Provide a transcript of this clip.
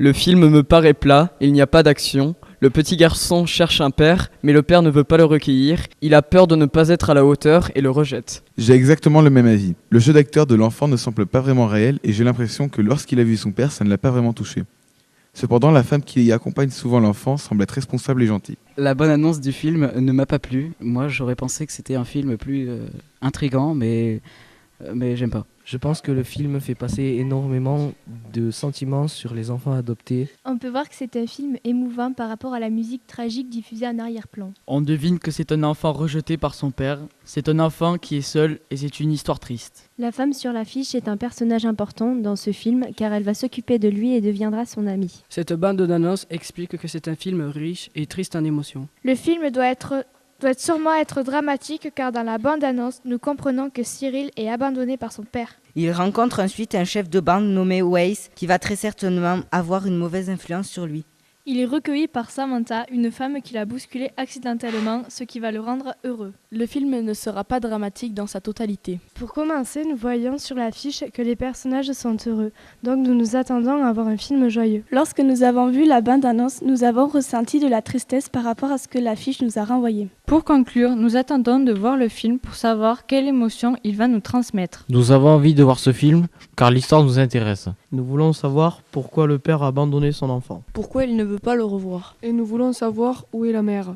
Le film me paraît plat, il n'y a pas d'action. Le petit garçon cherche un père, mais le père ne veut pas le recueillir. Il a peur de ne pas être à la hauteur et le rejette. J'ai exactement le même avis. Le jeu d'acteur de l'enfant ne semble pas vraiment réel et j'ai l'impression que lorsqu'il a vu son père, ça ne l'a pas vraiment touché. Cependant, la femme qui accompagne souvent l'enfant semble être responsable et gentille. La bonne annonce du film ne m'a pas plu. Moi, j'aurais pensé que c'était un film plus intriguant, mais j'aime pas. Je pense que le film fait passer énormément de sentiments sur les enfants adoptés. On peut voir que c'est un film émouvant par rapport à la musique tragique diffusée en arrière-plan. On devine que c'est un enfant rejeté par son père. C'est un enfant qui est seul et c'est une histoire triste. La femme sur l'affiche est un personnage important dans ce film car elle va s'occuper de lui et deviendra son amie. Cette bande d'annonces explique que c'est un film riche et triste en émotions. Le film doit sûrement être dramatique car dans la bande-annonce, nous comprenons que Cyril est abandonné par son père. Il rencontre ensuite un chef de bande nommé Weiss qui va très certainement avoir une mauvaise influence sur lui. Il est recueilli par Samantha, une femme qu'il a bousculé accidentellement, ce qui va le rendre heureux. Le film ne sera pas dramatique dans sa totalité. Pour commencer, nous voyons sur l'affiche que les personnages sont heureux, donc nous nous attendons à avoir un film joyeux. Lorsque nous avons vu la bande-annonce, nous avons ressenti de la tristesse par rapport à ce que l'affiche nous a renvoyé. Pour conclure, nous attendons de voir le film pour savoir quelle émotion il va nous transmettre. Nous avons envie de voir ce film car l'histoire nous intéresse. Nous voulons savoir pourquoi le père a abandonné son enfant. Pourquoi il ne veut pas le revoir. Et nous voulons savoir où est la mère.